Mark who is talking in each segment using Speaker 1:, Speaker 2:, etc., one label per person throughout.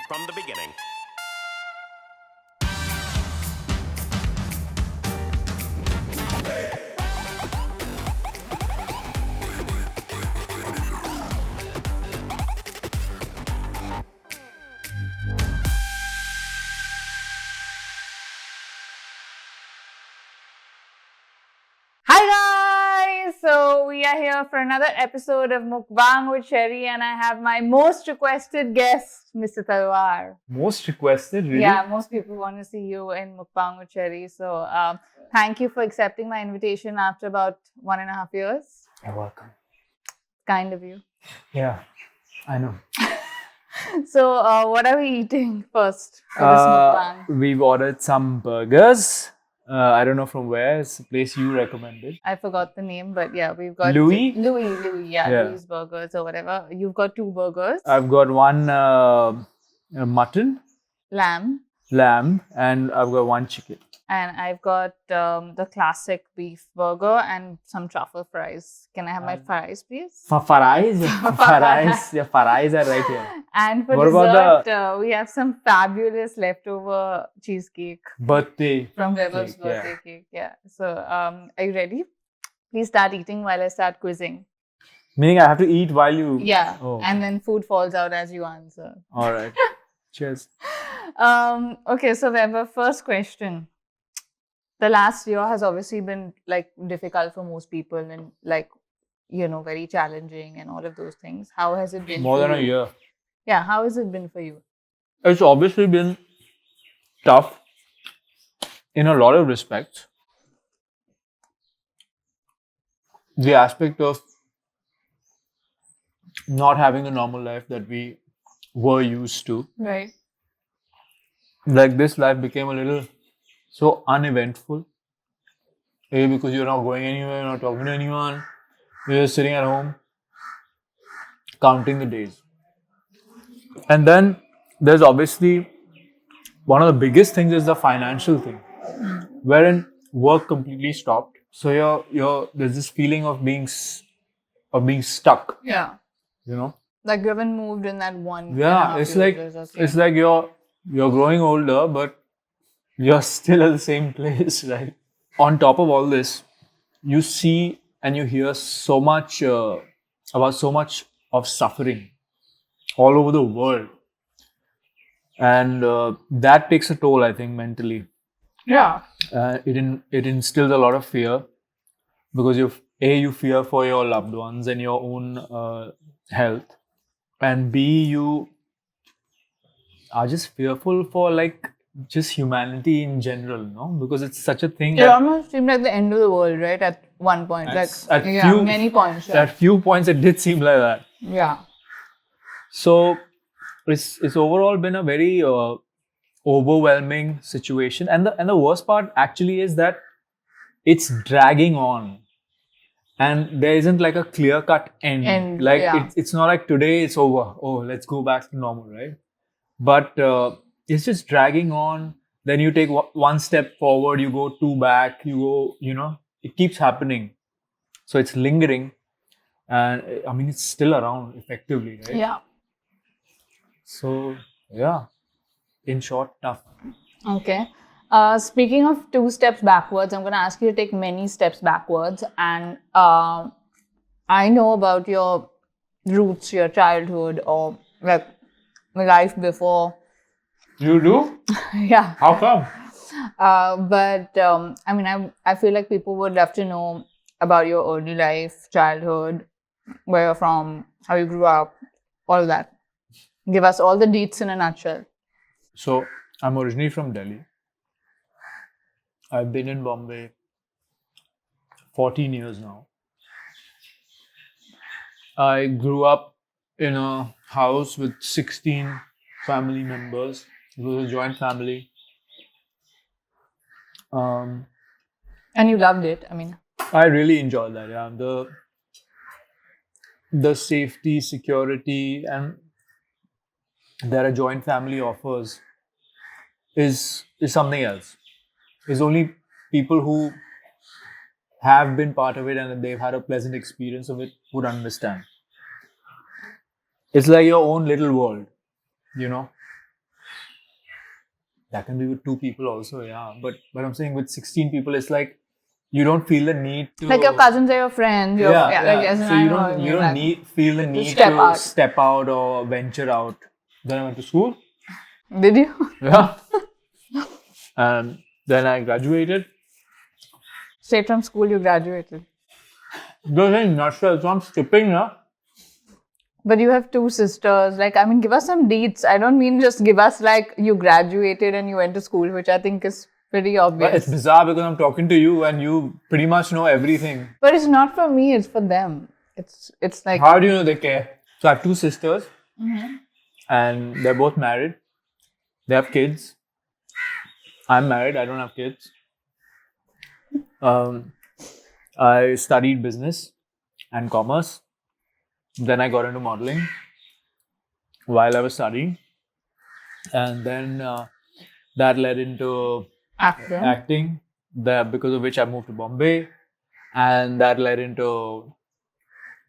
Speaker 1: from the beginning.
Speaker 2: Hi guys! So we are here for another episode of Mukbang with Sherry, and I have my most requested guest, Mr. Talwar.
Speaker 3: Most requested, really?
Speaker 2: Yeah, most people want to see you in Mukbang with Sherry. So thank you for accepting my invitation after about 1.5 years.
Speaker 3: You're welcome.
Speaker 2: Kind of you.
Speaker 3: Yeah, I know.
Speaker 2: So what are we eating first for this mukbang?
Speaker 3: We've ordered some burgers. I don't know from where. It's a place you recommended.
Speaker 2: I forgot the name, but yeah, we've got
Speaker 3: Louis,
Speaker 2: yeah,
Speaker 3: Yeah.
Speaker 2: Louis Burgers or whatever. You've got 2 burgers,
Speaker 3: I've got one mutton,
Speaker 2: lamb,
Speaker 3: lamb, and I've got one chicken.
Speaker 2: and I've got the classic beef burger and some truffle fries. Can I have my fries, please?
Speaker 3: Farais? Farais. Yeah, farais are right here.
Speaker 2: And for
Speaker 3: What about
Speaker 2: dessert, we have some fabulous leftover cheesecake
Speaker 3: Birthday.
Speaker 2: from Vaibhav's
Speaker 3: Cake, yeah.
Speaker 2: birthday cake. Yeah. So, are you ready? Please start eating while I start quizzing.
Speaker 3: Meaning I have to eat while you...
Speaker 2: Yeah.
Speaker 3: Oh.
Speaker 2: And then food falls out as you answer.
Speaker 3: All right. Cheers.
Speaker 2: Okay, so Vaibhav, first question. The last year has obviously been like difficult for most people and like, very challenging and all of those things. How has it been
Speaker 3: More
Speaker 2: for
Speaker 3: than a
Speaker 2: you?
Speaker 3: year.
Speaker 2: Yeah, how has it been for you?
Speaker 3: It's obviously been tough in a lot of respects. The aspect of not having the normal life that we were used to.
Speaker 2: Right.
Speaker 3: Like this life became a little so uneventful. A, because you're not going anywhere, you're not talking to anyone, you're just sitting at home, counting the days. And then there's obviously one of the biggest things is the financial thing, wherein work completely stopped. So you're there's this feeling of being stuck.
Speaker 2: Yeah. Like you haven't moved in that 1.5
Speaker 3: Yeah, it's like
Speaker 2: years or so.
Speaker 3: it's like you're growing older, but you're still at the same place, right? On top of all this, you see and you hear so much about so much of suffering all over the world, and that takes a toll, I think, mentally.
Speaker 2: Yeah.
Speaker 3: It instills a lot of fear because you fear for your loved ones and your own health, and B, you are just fearful for like just humanity in general, no? Because it's such a thing
Speaker 2: It
Speaker 3: that
Speaker 2: almost seemed like the end of the world, right? At one point. Many points. Yeah.
Speaker 3: at few points it did seem like that.
Speaker 2: Yeah.
Speaker 3: So it's overall been a very overwhelming situation, and the worst part actually is that it's dragging on, and there isn't like a clear cut end. Like
Speaker 2: yeah.
Speaker 3: it's not like today it's over. Oh, let's go back to normal, right? But it's just dragging on. Then you take one step forward, you go 2 back, you go, it keeps happening. So it's lingering, and I mean it's still around effectively, right?
Speaker 2: Yeah.
Speaker 3: So yeah, in short, tough.
Speaker 2: Okay. Speaking of 2 steps backwards, I'm going to ask you to take many steps backwards. And I know about your roots, your childhood, or like life before.
Speaker 3: You do?
Speaker 2: Yeah.
Speaker 3: How come?
Speaker 2: But I mean, I feel like people would love to know about your early life, childhood, where you're from, how you grew up, all of that. Give us all the deets in a nutshell.
Speaker 3: So I'm originally from Delhi. I've been in Bombay 14 years now. I grew up in a house with 16 family members. It was a joint family.
Speaker 2: And you loved it. I mean,
Speaker 3: I really enjoyed that. Yeah, the safety, security, and that a joint family offers is something else. It's only people who have been part of it and they've had a pleasant experience of it would understand. It's like your own little world, That can be with 2 people also, yeah. But I'm saying with 16 people, it's like you don't feel the need to,
Speaker 2: Like your cousins are your friends. Like, as in,
Speaker 3: So
Speaker 2: I
Speaker 3: you
Speaker 2: know what
Speaker 3: don't
Speaker 2: you mean, like,
Speaker 3: need feel the need
Speaker 2: step
Speaker 3: to
Speaker 2: out.
Speaker 3: step out or venture out. Then I went to school.
Speaker 2: Did you?
Speaker 3: Yeah. And then I graduated.
Speaker 2: Straight from school, you graduated.
Speaker 3: Those are nutshell. So I'm skipping now.
Speaker 2: But you have 2 sisters. Like, I mean, give us some deets. I don't mean just give us like you graduated and you went to school, which I think is pretty
Speaker 3: But
Speaker 2: obvious.
Speaker 3: it's bizarre because I'm talking to you and you pretty much know everything.
Speaker 2: But it's not for me, it's for them. It's like,
Speaker 3: How do you know they care? So I have 2 sisters, and they're both married. They have kids. I'm married. I don't have kids. I studied business and commerce. Then I got into modeling while I was studying, and then that led into
Speaker 2: actor.
Speaker 3: acting. Because of which I moved to Bombay, and that led into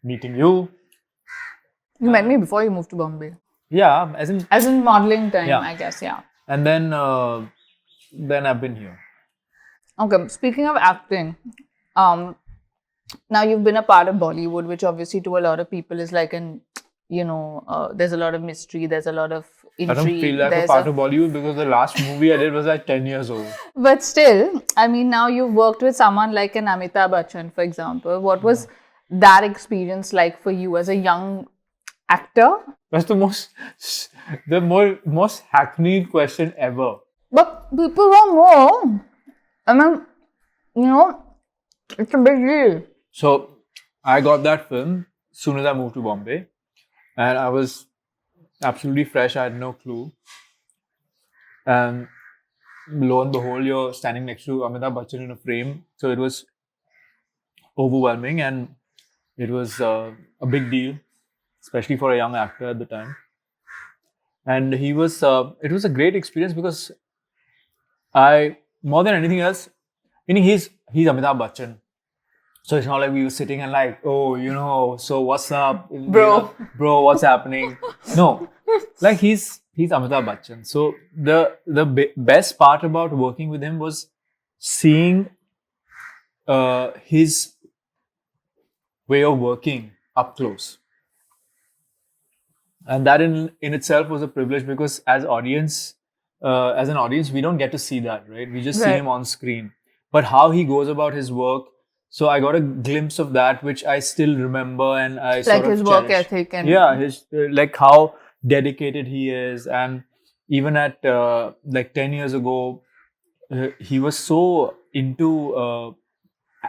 Speaker 3: meeting you.
Speaker 2: You met me before you moved to Bombay.
Speaker 3: Yeah,
Speaker 2: As in modeling time,
Speaker 3: Yeah.
Speaker 2: I guess, yeah.
Speaker 3: and then I've been here.
Speaker 2: Okay, speaking of acting, now you've been a part of Bollywood, which obviously to a lot of people is like there's a lot of mystery, there's a lot of intrigue.
Speaker 3: I don't feel like a part of Bollywood because the last movie I did was like 10 years old.
Speaker 2: But still, I mean, now you've worked with someone like an Amitabh Bachchan, for example. What was that experience like for you as a young actor?
Speaker 3: That's the most hackneyed question ever.
Speaker 2: But people don't know. I mean, it's a big deal.
Speaker 3: So I got that film as soon as I moved to Bombay, and I was absolutely fresh. I had no clue. And lo and behold, you're standing next to Amitabh Bachchan in a frame. So it was overwhelming, and it was a big deal, especially for a young actor at the time. And it was a great experience because more than anything else, meaning he's Amitabh Bachchan. So it's not like we were sitting and like, oh, so what's up?
Speaker 2: Bro.
Speaker 3: Bro, what's happening? No, like he's Amitabh Bachchan. So the best part about working with him was seeing his way of working up close. And that in itself was a privilege because as an audience, we don't get to see that, right? We just see
Speaker 2: Right.
Speaker 3: him on screen. But how he goes about his work, so I got a glimpse of that, which I still remember, and I sort
Speaker 2: Like
Speaker 3: of
Speaker 2: his work
Speaker 3: cherish.
Speaker 2: ethic and
Speaker 3: His like how dedicated he is, and even at like 10 years ago, he was so into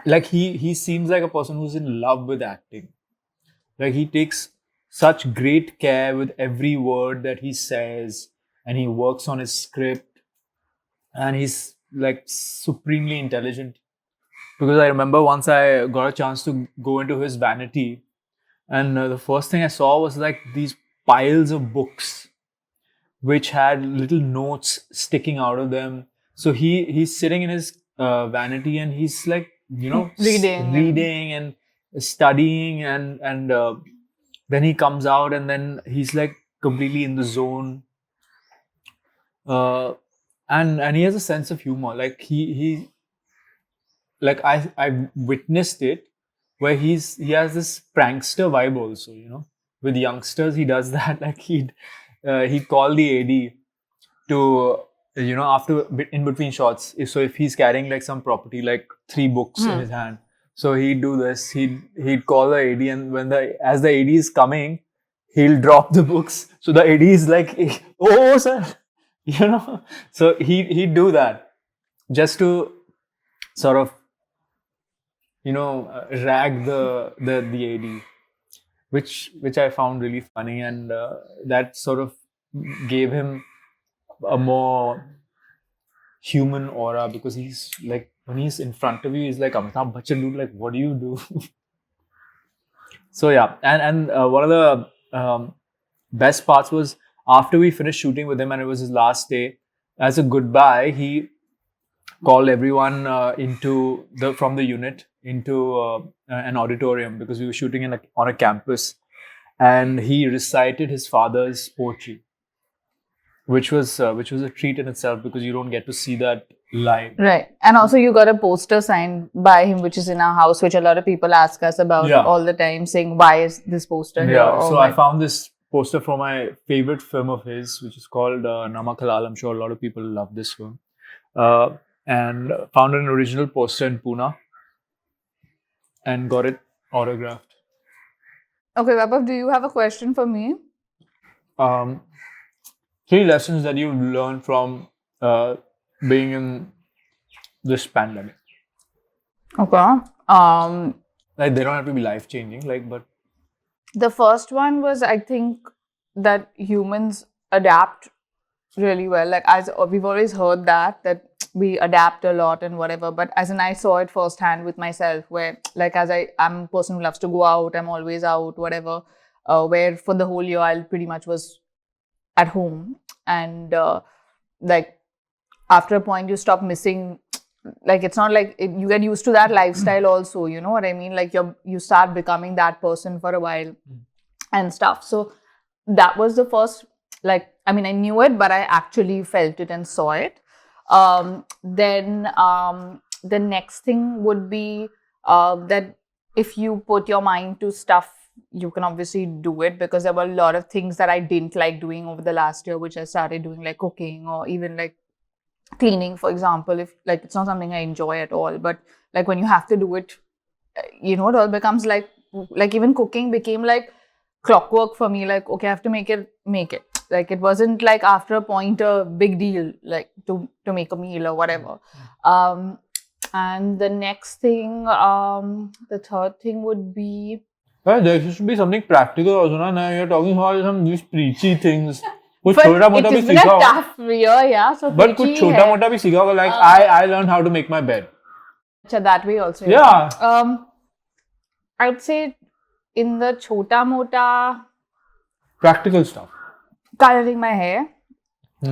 Speaker 3: like he seems like a person who's in love with acting. Like he takes such great care with every word that he says, and he works on his script, and he's like supremely intelligent. Because I remember once I got a chance to go into his vanity, and the first thing I saw was like these piles of books which had little notes sticking out of them. So he's sitting in his vanity, and he's like reading and studying, and then he comes out, and then he's like completely in the zone. And he has a sense of humor. Like he like I witnessed it where he has this prankster vibe also, with youngsters he does that. Like he'd call the AD to after in between shots, if he's carrying like some property like 3 books in his hand, so he'd do this. He'd call the AD, and as the AD is coming, he'll drop the books, so the AD is like, oh sir, so he'd do that just to sort of rag the AD, which I found really funny, and that sort of gave him a more human aura, because he's like, when he's in front of you, he's like, Amitabh Bachchan, dude, like, what do you do? So yeah, and one of the best parts was after we finished shooting with him, and it was his last day. As a goodbye, he called everyone from the unit into an auditorium, because we were shooting on a campus, and he recited his father's poetry. which was a treat in itself because you don't get to see that live.
Speaker 2: Right. And also you got a poster signed by him, which is in our house, which a lot of people ask us about
Speaker 3: Yeah.
Speaker 2: all the time, saying, why is this poster here?
Speaker 3: Yeah,
Speaker 2: Or
Speaker 3: so
Speaker 2: why-
Speaker 3: I found this poster for my favorite film of his, which is called Namak Halal. I'm sure a lot of people love this film. And found an original poster in Pune and got it autographed.
Speaker 2: Okay, Vaibhav, do you have a question for me?
Speaker 3: 3 lessons that you've learned from being in this pandemic.
Speaker 2: Okay.
Speaker 3: Like, they don't have to be life changing, like, but
Speaker 2: The first one was, I think, that humans adapt really well. Like, as we've always heard that we adapt a lot and whatever. But as in, I saw it firsthand with myself, where like I'm a person who loves to go out. I'm always out, whatever. Where for the whole year, I pretty much was at home, and like after a point, you stop missing. Like, it's not like you get used to that lifestyle also, you know what I mean? Like, you start becoming that person for a while and stuff. So that was the first, like, I mean, I knew it, but I actually felt it and saw it. Then the next thing would be that if you put your mind to stuff, you can obviously do it, because there were a lot of things that I didn't like doing over the last year, which I started doing, like cooking or even like cleaning, for example. If like it's not something I enjoy at all, but like when you have to do it, you know, it all becomes like even cooking became like clockwork for me. Like, okay, I have to make it. Like, it wasn't like after a point a big deal, like to make a meal or whatever. And the next thing, the third thing would be,
Speaker 3: well, there should be something practical also. Na? Now you're talking about some these preachy things. कुछ
Speaker 2: but
Speaker 3: छोटा मोटा
Speaker 2: it
Speaker 3: भी
Speaker 2: has been
Speaker 3: सीखा
Speaker 2: a
Speaker 3: होगा.
Speaker 2: tough year, yeah. So
Speaker 3: But कुछ
Speaker 2: preachy
Speaker 3: छोटा
Speaker 2: hai.
Speaker 3: मोटा भी सीखा होगा. Like I learned how to make my bed.
Speaker 2: Acha, that way also.
Speaker 3: Yeah.
Speaker 2: I'd say in the chota mota,
Speaker 3: Practical stuff.
Speaker 2: coloring my hair,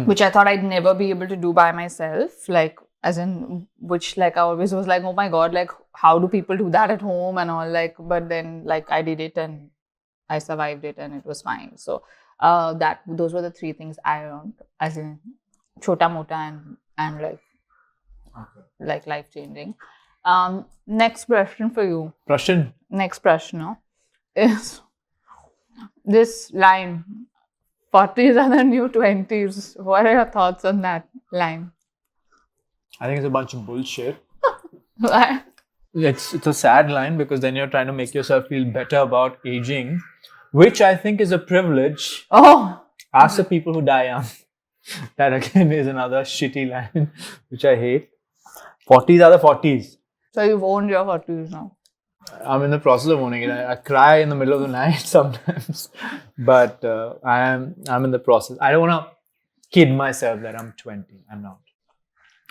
Speaker 2: which I thought I'd never be able to do by myself. Like, as in, which like I always was like, oh my god, like how do people do that at home and all? Like, but then like I did it and I survived it and it was fine. So those were the 3 things I learned, as in chota mota and like life changing. Next question for you.
Speaker 3: Prashan.
Speaker 2: Next prashna is this line, 40s are the new 20s. What are your thoughts on that line?
Speaker 3: I think it's a bunch of bullshit.
Speaker 2: Why?
Speaker 3: It's a sad line because then you're trying to make yourself feel better about aging, which I think is a privilege.
Speaker 2: Oh,
Speaker 3: Ask the people who die young. That again is another shitty line, which I hate. 40s are the 40s.
Speaker 2: so you've owned your 40s now.
Speaker 3: I'm in the process of owning it. I cry in the middle of the night sometimes, but I'm in the process. I don't want to kid myself that I'm 20. I'm not.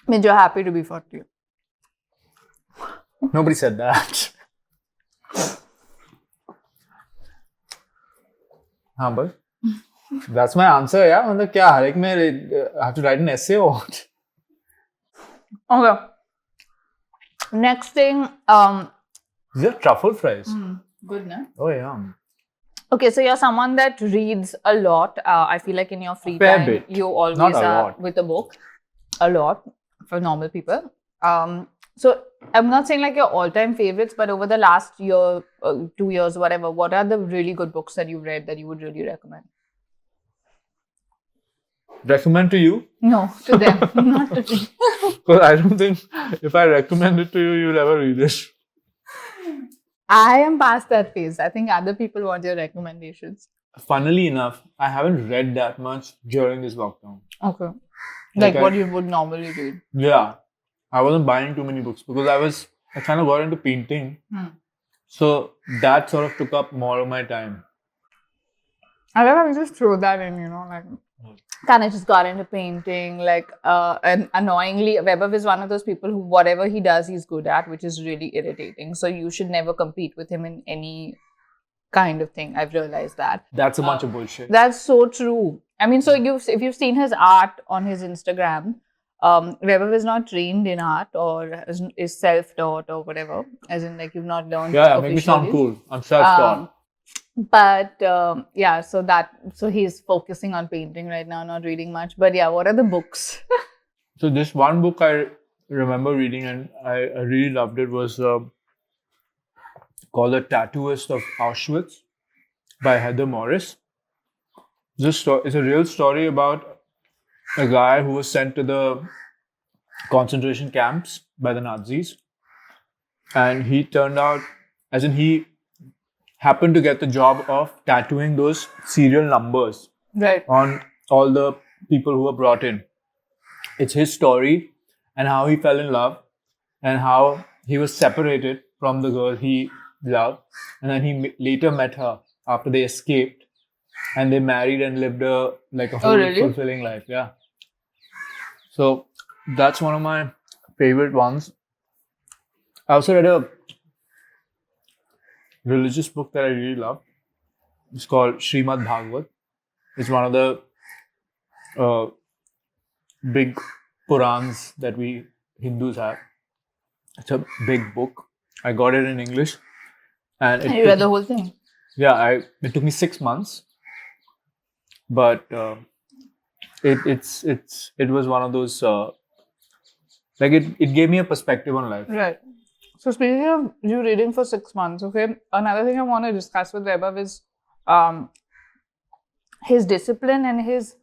Speaker 2: Means you're happy to be 40.
Speaker 3: Nobody said that. हाँ बस. That's my answer, yeah. मतलब क्या हर एक में I have to write an essay or what?
Speaker 2: Okay. Next thing,
Speaker 3: These are truffle fries.
Speaker 2: good, no?
Speaker 3: Oh yeah.
Speaker 2: Okay, so you're someone that reads a lot. I feel like in your free
Speaker 3: fair
Speaker 2: time,
Speaker 3: bit.
Speaker 2: you always
Speaker 3: Not a
Speaker 2: are
Speaker 3: lot.
Speaker 2: with a book. A lot for normal people. So I'm not saying like your all-time favorites, but over the last year, 2 years, whatever, what are the really good books that you've read that you would really recommend?
Speaker 3: Recommend to you?
Speaker 2: No, to them, not to me.
Speaker 3: Because I don't think if I recommend it to you, you'll ever read it.
Speaker 2: I am past that phase. I think other people want your recommendations.
Speaker 3: Funnily enough, I haven't read that much during this lockdown.
Speaker 2: Okay.
Speaker 3: Like
Speaker 2: Like what you would normally read.
Speaker 3: Yeah. I wasn't buying too many books because I kind of got into painting. So that sort of took up more of my time.
Speaker 2: I love how you just throw that in, you know, like kind of just got into painting, like and annoyingly, Vaibhav is one of those people who whatever he does, he's good at, which is really irritating. So you should never compete with him in any kind of thing. I've realized that.
Speaker 3: That's a bunch of bullshit.
Speaker 2: That's so true. I mean, so if you've seen his art on his Instagram, Vaibhav is not trained in art or is self-taught or whatever, as in like you've not learned.
Speaker 3: Yeah, make me sound cool. I'm self-taught.
Speaker 2: But yeah, so he's focusing on painting right now, not reading much. But yeah, what are the books?
Speaker 3: So this one book I remember reading and I really loved it was called The Tattooist of Auschwitz by Heather Morris. It's a real story about a guy who was sent to the concentration camps by the Nazis, and he turned out, as in he happened to get the job of tattooing those serial numbers
Speaker 2: Right.
Speaker 3: on all the people who were brought in. It's his story and how he fell in love and how he was separated from the girl he loved, and then he later met her after they escaped, and they married and lived a
Speaker 2: Oh,
Speaker 3: whole
Speaker 2: really?
Speaker 3: fulfilling life. Yeah. So that's one of my favorite ones. I also read a religious book that I really love. It's called Srimad Bhagavad. It's one of the uh, big Purans that we Hindus have. It's a big book. I got it in English, and
Speaker 2: And you read the whole thing.
Speaker 3: yeah, it took me 6 months, but it was one of those like it gave me a perspective on life.
Speaker 2: Right. So speaking of you reading for 6 months, okay, another thing I want to discuss with Vaibhav is his discipline and his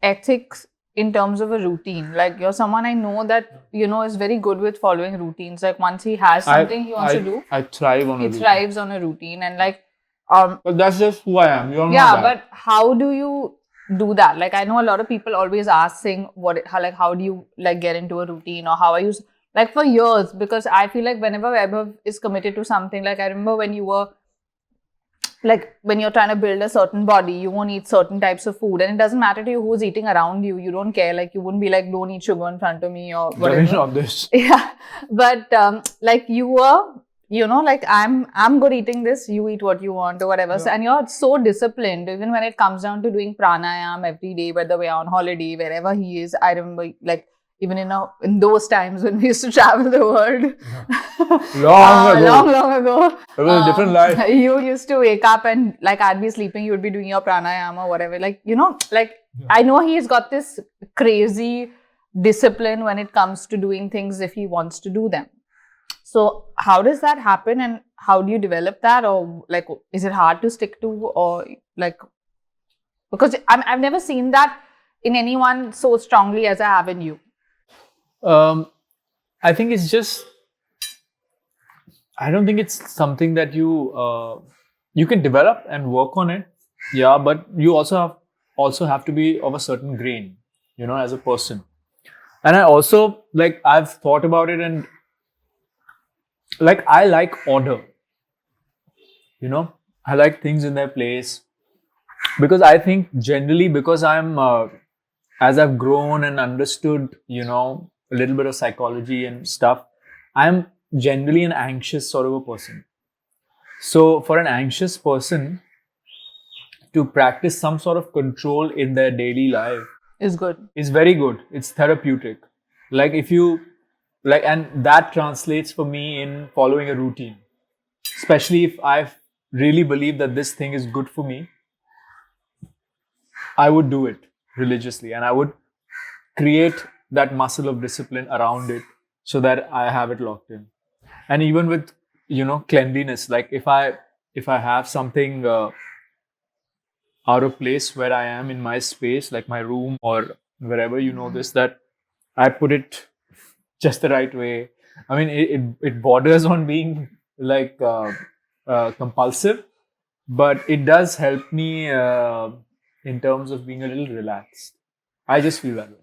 Speaker 2: ethics in terms of a routine. Like you're someone I know that is very good with following routines. Like once he has something he wants to do,
Speaker 3: I thrive on
Speaker 2: he
Speaker 3: a routine.
Speaker 2: thrives on a routine. And like
Speaker 3: But that's just who I am. You're
Speaker 2: yeah,
Speaker 3: not that.
Speaker 2: but how do you do that? Like I know a lot of people always ask saying how do you like get into a routine, or how are you like for years, because I feel like whenever Vaibhav is committed to something, like I remember when you were like when you're trying to build a certain body, you won't eat certain types of food, and it doesn't matter to you who's eating around you. You don't care. Like you wouldn't be like, don't eat sugar in front of me or
Speaker 3: Coming
Speaker 2: whatever.
Speaker 3: of this.
Speaker 2: Yeah, but like you were, like I'm good eating this. You eat what you want or whatever. So,
Speaker 3: Yeah.
Speaker 2: and you're so disciplined, even when it comes down to doing pranayam every day, whether we're on holiday, wherever he is. I remember like even in those times when we used to travel the world.
Speaker 3: Long ago.
Speaker 2: Long ago.
Speaker 3: It was a different life.
Speaker 2: You used to wake up and like I'd be sleeping, you would be doing your pranayama or whatever. Like, like I know he's got this crazy discipline when it comes to doing things if he wants to do them. So how does that happen, and how do you develop that, or like is it hard to stick to, or like because I've never seen that in anyone so strongly as I have in you.
Speaker 3: I think it's just. I don't think it's something that you can develop and work on it. Yeah, but you also have to be of a certain grain, as a person. And I also like I've thought about it, and like I like order. I like things in their place, because I think generally because I'm as I've grown and understood, a little bit of psychology and stuff, I'm generally an anxious sort of a person. So for an anxious person to practice some sort of control in their daily life
Speaker 2: Is good.
Speaker 3: is very good. It's therapeutic. Like if you and that translates for me in following a routine. Especially if I really believe that this thing is good for me, I would do it religiously, and I would create that muscle of discipline around it so that I have it locked in. And even with cleanliness, like if I have something out of place where I am in my space, like my room or wherever, this, that I put it just the right way. I mean, it borders on being like compulsive, but it does help me in terms of being a little relaxed. I just feel that way.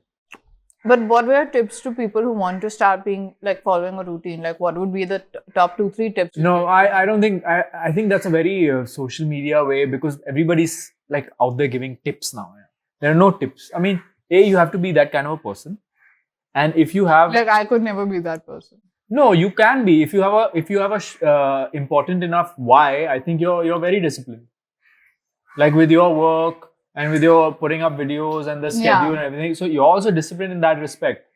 Speaker 2: But what were your tips to people who want to start being like following a routine? Like what would be the top 2-3 tips?
Speaker 3: No, I don't think, I think that's a very social media way, because everybody's like out there giving tips now. There are no tips. I mean, you have to be that kind of a person. And if you have,
Speaker 2: Like I could never be that person.
Speaker 3: no, you can be. If you have a important enough why, I think you're very disciplined. Like with your work and with your putting up videos and the schedule and everything. So you're also disciplined in that respect.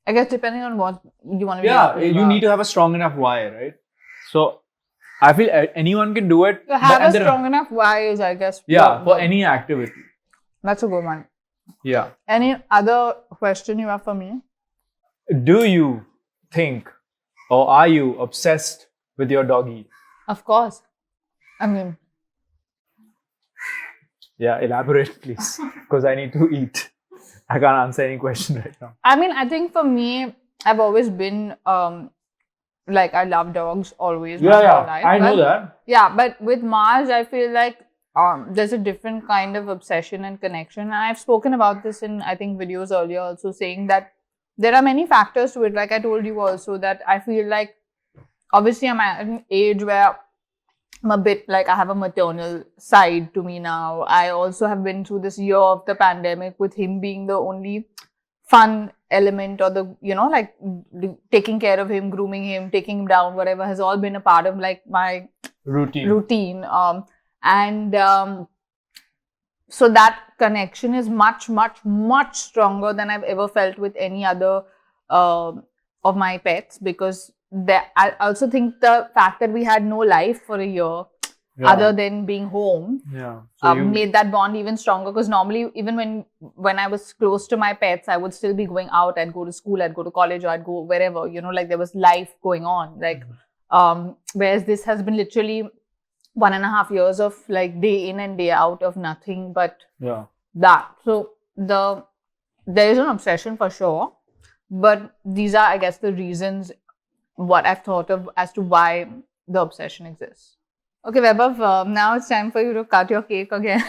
Speaker 2: I guess depending on what you want to be.
Speaker 3: Yeah, you need to have a strong enough why, right? So I feel anyone can do it.
Speaker 2: To have
Speaker 3: and
Speaker 2: a
Speaker 3: there are-
Speaker 2: strong enough why is, I guess.
Speaker 3: Yeah, for any activity.
Speaker 2: That's a good one.
Speaker 3: Yeah.
Speaker 2: Any other question you have for me?
Speaker 3: Do you think or are you obsessed with your doggy?
Speaker 2: Of course. I mean,
Speaker 3: Yeah, elaborate please. Because I need to eat. I can't answer any question right now.
Speaker 2: I think for me, I've always been like I love dogs always. my
Speaker 3: Yeah,
Speaker 2: whole life.
Speaker 3: I know
Speaker 2: But-
Speaker 3: that.
Speaker 2: Yeah, but with Mars, I feel like there's a different kind of obsession and connection. And I've spoken about this in, I think, videos earlier also, saying that there are many factors to it. Like I told you also that I feel like, obviously, I'm at an age where I'm a bit like I have a maternal side to me now. I also have been through this year of the pandemic with him being the only fun element, or the, like taking care of him, grooming him, taking him down, whatever, has all been a part of like my routine. So that connection is much, much, much stronger than I've ever felt with any other of my pets, because I also think the fact that we had no life for a year other than being home made that bond even stronger, because normally even when I was close to my pets, I would still be going out. I'd go to school, I'd go to college, or I'd go wherever, like there was life going on, like whereas this has been literally 1.5 years of like day in and day out of nothing but that. So there is an obsession for sure, but these are, I guess, the reasons what I've thought of as to why the obsession exists. Okay, Vaibhav, now it's time for you to cut your cake again.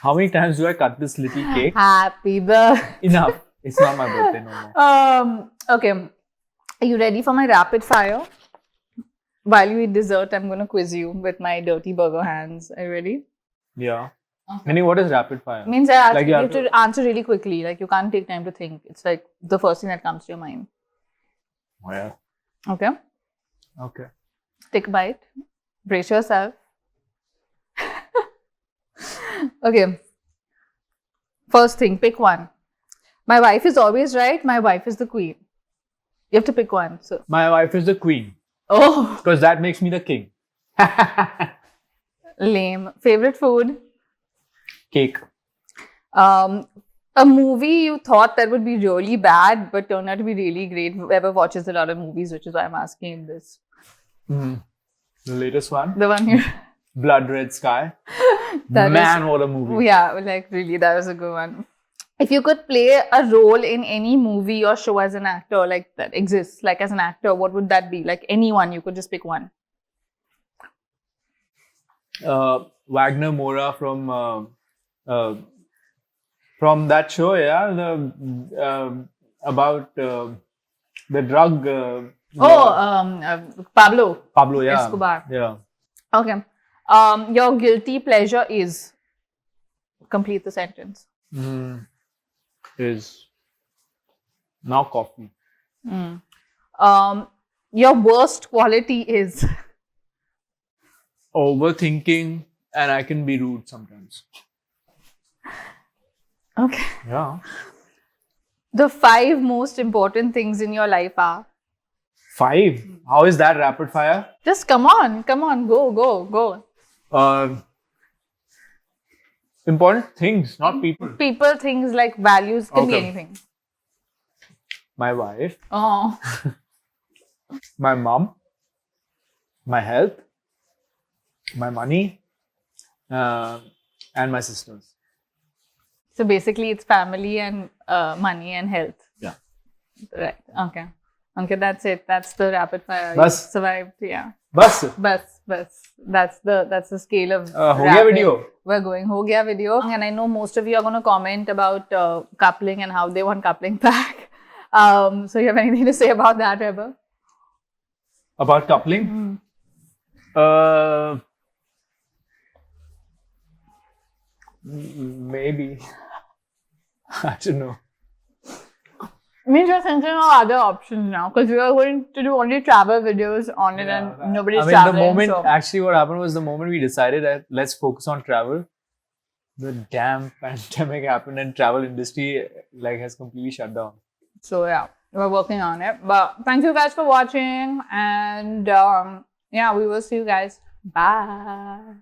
Speaker 3: How many times do I cut this little cake?
Speaker 2: Happy birthday.
Speaker 3: Enough. It's not my birthday no more.
Speaker 2: Okay. Are you ready for my rapid fire? While you eat dessert, I'm going to quiz you with my dirty burger hands. Are you ready?
Speaker 3: Yeah. Meaning, what is rapid fire?
Speaker 2: Means I ask
Speaker 3: Like
Speaker 2: you
Speaker 3: you have
Speaker 2: to answer really quickly. Like you can't take time to think. It's like the first thing that comes to your mind.
Speaker 3: Oh, yeah.
Speaker 2: Okay?
Speaker 3: Okay.
Speaker 2: Take a bite. Brace yourself. Okay. First thing, pick one. My wife is always right. My wife is the queen. You have to pick one. So.
Speaker 3: My wife is the queen.
Speaker 2: Oh.
Speaker 3: Because that makes me the king.
Speaker 2: Lame. Favorite food?
Speaker 3: Cake.
Speaker 2: A movie you thought that would be really bad but turned out to be really great. Whoever watches a lot of movies, which is why I'm asking this.
Speaker 3: The latest one.
Speaker 2: The one here.
Speaker 3: Blood Red Sky.
Speaker 2: That
Speaker 3: Man, what a movie.
Speaker 2: Yeah, like really, that was a good one. If you could play a role in any movie or show as an actor, like that exists, like as an actor, what would that be? Like anyone, you could just pick one.
Speaker 3: Wagner Moura from that show, yeah, about the drug.
Speaker 2: Pablo
Speaker 3: yeah.
Speaker 2: Escobar.
Speaker 3: Yeah.
Speaker 2: Okay. Your guilty pleasure is. Complete the sentence.
Speaker 3: Is now coffee.
Speaker 2: Your worst quality is.
Speaker 3: Overthinking, and I can be rude sometimes.
Speaker 2: Okay.
Speaker 3: Yeah.
Speaker 2: The 5 most important things in your life are.
Speaker 3: 5? How is that rapid fire?
Speaker 2: Just come on, go.
Speaker 3: Important things, not people.
Speaker 2: People, things like values, can be
Speaker 3: Okay.
Speaker 2: anything.
Speaker 3: My wife,
Speaker 2: Oh.
Speaker 3: my mom, my health, my money, and my sisters.
Speaker 2: So basically, it's family and money and health.
Speaker 3: Yeah.
Speaker 2: Right. Okay. Okay, that's it. That's the rapid fire.
Speaker 3: Bas.
Speaker 2: You survived. Yeah.
Speaker 3: Bas.
Speaker 2: That's the scale of.
Speaker 3: Ho gaya
Speaker 2: rapid.
Speaker 3: video.
Speaker 2: We're going ho gaya video, and I know most of you are going to comment about coupling and how they want coupling back. So you have anything to say about that, Vaibhav?
Speaker 3: About coupling? Maybe. I don't know.
Speaker 2: Means you're thinking of other options now, because we are going to do only travel videos on it, and nobody's traveling.
Speaker 3: The moment,
Speaker 2: so.
Speaker 3: actually what happened was the moment we decided that let's focus on travel, the damn pandemic happened and travel industry has completely shut down.
Speaker 2: So yeah, we're working on it. But thank you guys for watching, and Yeah, we will see you guys. Bye.